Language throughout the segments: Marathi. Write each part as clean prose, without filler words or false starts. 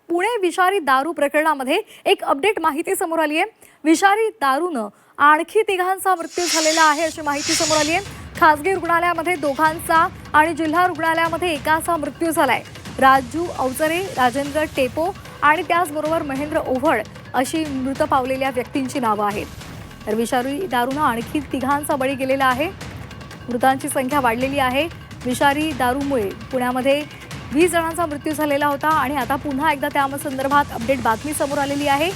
पुणे विषारी दारू प्रकरणामध्ये एक अपडेट माहिती समोर आली आहे। विषारी दारूनं आणखी तिघांचा मृत्यू झालेला आहे अशी माहिती समोर आली आहे। खासगी रुग्णालयामध्ये दोघांचा आणि जिल्हा रुग्णालयामध्ये एकाचा मृत्यू झालाय। राजू अवचरे, राजेंद्र टेपो आणि त्याचबरोबर महेंद्र ओव्हळ अशी मृत पावलेल्या व्यक्तींची नावं आहेत। तर विषारी दारूनं आणखी तिघांचा बळी गेलेला आहे। मृतांची संख्या वाढलेली आहे। विषारी दारूमुळे पुण्यामध्ये 20 जणांचा मृत्यू झालेला होता आणि आता पुन्हा एकदा त्या संदर्भात अपडेट बातमी समोर आलेली आहे।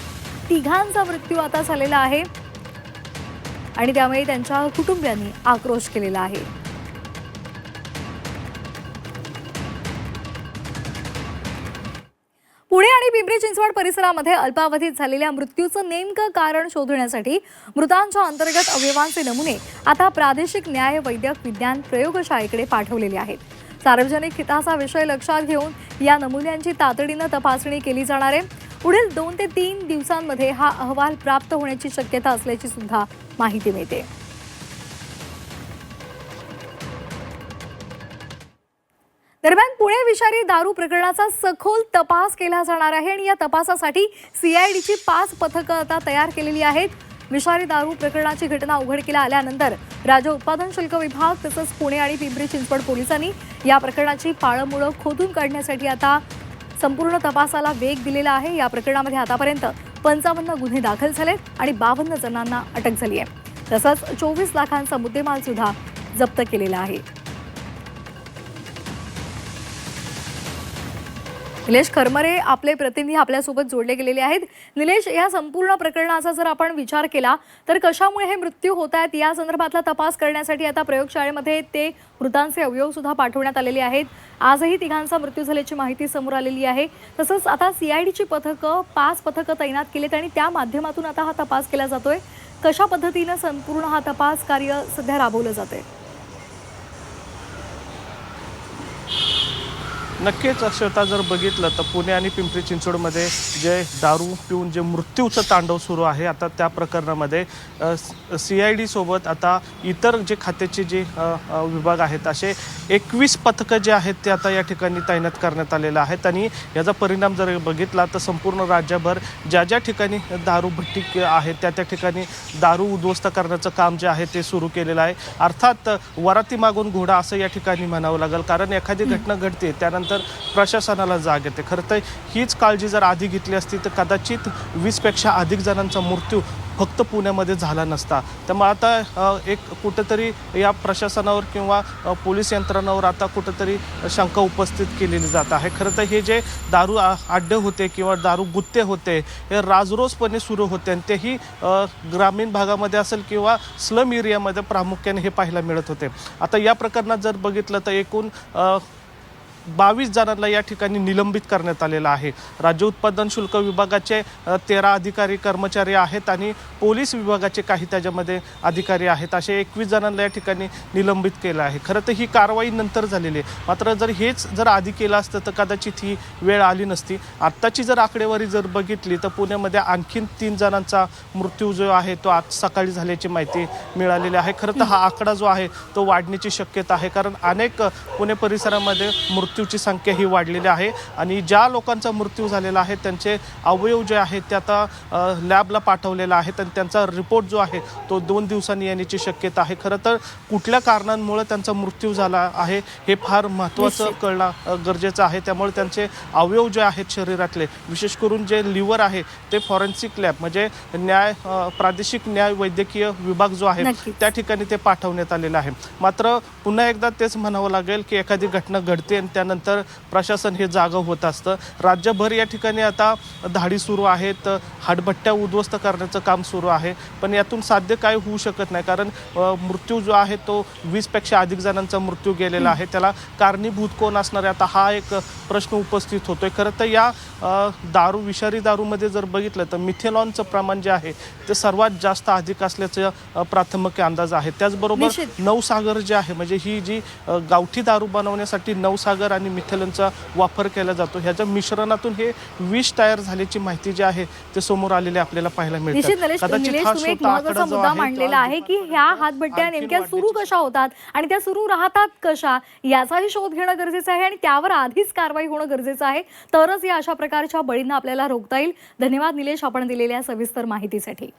तिघांचा मृत्यू आता झालेला आहे आणि त्यामुळे त्यांच्या कुटुंबियांनी आक्रोश केलेला आहे। पुणे आणि पिंपरी चिंचवड परिसरामध्ये अल्पावधीत झालेल्या मृत्यूचं नेमकं कारण शोधण्यासाठी मृतांच्या अंतर्गत अवयवांचे नमुने आता प्रादेशिक न्याय वैद्यक विज्ञान प्रयोगशाळेकडे पाठवलेले आहेत। सार्वजनिक हिताचा विषय लक्षात घेऊन या नमुन्यांची तातडीने तपासणी केली जाणार आहे। पुढील 2 ते 3 दिवसांमध्ये हा अहवाल प्राप्त होण्याची शक्यता असल्याची सुद्धा माहिती मिळते। दरम्यान पुणे विषारी दारू प्रकरणाचा सखोल तपास केला जाणार आहे आणि या तपासासाठी सीआयडीची 5 पथकं आता तयार केलेली आहेत। विषारी दारू प्रकरणाची घटना उघडकीला आल्यानंतर राज्य उत्पादन शुल्क विभाग तसंच पुणे आणि पिंपरी चिंचवड पोलिसांनी या प्रकरणाची पाळंमुळं खोदून काढण्यासाठी आता संपूर्ण तपासाला वेग दिलेला आहे। या प्रकरणामध्ये आतापर्यंत 55 गुन्हे दाखल झालेत आणि 52 जणांना अटक झाली आहे। तसंच 24 लाखांचा मुद्देमाल सुद्धा जप्त केलेला आहे। निलेश खरमरे आपले प्रतिनिधी आपल्यासोबत जोडले गेलेले आहेत। निलेश, या संपूर्ण प्रकरणाचा जर आपण विचार केला तर कशामुळे हे मृत्यू होत आहेत या संदर्भातला तपास करण्यासाठी आता प्रयोगशाळेमध्ये ते मृतांचे अवयव सुद्धा पाठवण्यात आलेले आहेत। आजही तिघांचा मृत्यू झाल्याची माहिती समोर आलेली आहे। तसंच आता सीआयडीची पथकं 5 पथकं तैनात केलीत आणि त्या माध्यमातून आता हा तपास केला जातोय। कशा पद्धतीने संपूर्ण हा तपास कार्य सध्या राबवलं जातंय? नक्कीच श्वेता, जर बघितलं तर पुणे आणि पिंपरी चिंचवडमध्ये जे दारू पिऊन जे मृत्यूचं तांडव सुरू आहे, आता त्या प्रकरणामध्ये सीआयडी सोबत आता इतर जे खात्याचे जे विभाग आहेत असे 21 पथकं जे आहेत ते आता या ठिकाणी तैनात करण्यात आलेले आहेत। आणि याचा परिणाम जर बघितला तर संपूर्ण राज्यभर ज्या ज्या ठिकाणी दारू भट्टी आहेत त्या ठिकाणी दारू उद्ध्वस्त करण्याचं काम जे आहे ते सुरू केलेलं आहे। अर्थात वराती मागून घोडा असं या ठिकाणी म्हणावं लागेल, कारण एखादी घटना घडते त्यानंतर प्रशासनाला जाग येते। खरं तर हीच काळजी जर आधी घेतली असती तर कदाचित 20पेक्षा अधिक जणांचा मृत्यू फक्त पुण्यामध्ये झाला नसता। त्यामुळे आता एक कुठंतरी या प्रशासनावर किंवा पोलीस यंत्रणावर आता कुठंतरी शंका उपस्थित केलेली जात आहे। खरं तर हे जे दारू अड्डे होते किंवा दारू गुत्ते होते हे राजरोसपणे सुरू होते आणि तेही ग्रामीण भागामध्ये असेल किंवा स्लम एरियामध्ये प्रामुख्याने हे पाहायला मिळत होते। आता या प्रकरणात जर बघितलं तर एकूण 22 जणांना या ठिकाणी निलंबित करण्यात आलेलं आहे। राज्य उत्पादन शुल्क विभागाचे 13 अधिकारी कर्मचारी आहेत आणि पोलीस विभागाचे काही त्याच्यामध्ये अधिकारी आहेत। असे 21 जणांना या ठिकाणी निलंबित केलं आहे। खरं तर ही कारवाई नंतर झालेली आहे, मात्र जर आधी केलं असतं तर कदाचित ही वेळ आली नसती। आत्ताची जर आकडेवारी जर बघितली तर पुण्यामध्ये आणखीन 3 जणांचा मृत्यू जो आहे तो आज सकाळी झाल्याची माहिती मिळालेली आहे। खरं तर हा आकडा जो आहे तो वाढण्याची शक्यता आहे, कारण अनेक पुणे परिसरामध्ये मृत्यूची संख्या ही वाढलेली आहे आणि ज्या लोकांचा मृत्यू झालेला आहे त्यांचे अवयव जे आहेत ते आता लॅबला पाठवलेला आहे आणि त्यांचा रिपोर्ट जो आहे तो 2 दिवसांनी येण्याची शक्यता आहे। खरं तर कुठल्या कारणांमुळे त्यांचा मृत्यू झाला आहे हे फार महत्त्वाचं कळणं गरजेचं आहे। त्यामुळे त्यांचे अवयव जे आहेत शरीरातले, विशेष करून जे लिव्हर आहे ते फॉरेन्सिक लॅब म्हणजे प्रादेशिक न्याय वैद्यकीय विभाग जो आहे त्या ठिकाणी ते पाठवण्यात आलेलं आहे। मात्र पुन्हा एकदा तेच म्हणावं लागेल की एखादी घटना घडते आणि त्यानंतर प्रशासन हे जागं होत असतं। राज्यभर या ठिकाणी आता धाडी सुरू आहेत, हाडभट्ट्या उद्ध्वस्त करण्याचं काम सुरू आहे, पण यातून साध्य काय होऊ शकत नाही, कारण मृत्यू जो आहे तो 20पेक्षा अधिक जणांचा मृत्यू गेलेला आहे। त्याला कारणीभूत कोण असणार आहे, आता हा एक प्रश्न उपस्थित होतोय। खरं तर या विषारी दारूमध्ये जर बघितलं तर मिथेनॉलचं प्रमाण जे आहे ते सर्वात जास्त अधिक असल्याचं प्राथमिक अंदाज आहे। त्याचबरोबर नवसागर जे आहे म्हणजे ही जी गावठी दारू बनवण्यासाठी नवसागर इथर आणि मिथेलनचा वापर केला जातो. ह्याच्या मिश्रणातून हे विष तयार झाल्याची माहिती जी आहे ते समोर आलेले आपल्याला पाहायला निश्चित मिळतं. निलेश, कदाचित हा तुम्ही एक छोटा महत्त्वाचा आकडा जो मुद्दा आहे तो मांडलेला आज आहे की ह्या हातभट्ट्या आणखीन नेमक्या सुरू वाढण्याची कशा होतात आणि त्या सुरू राहतात कशा याचाही शोध घेणं गरजेचं आहे आणि त्यावर आधीच कारवाई होणं गरजेचं आहे. तरच या अशा प्रकारच्या बळींना आपल्याला रोखता येईल. धन्यवाद निलेश, आपण दिलेल्या सविस्तर माहितीसाठी.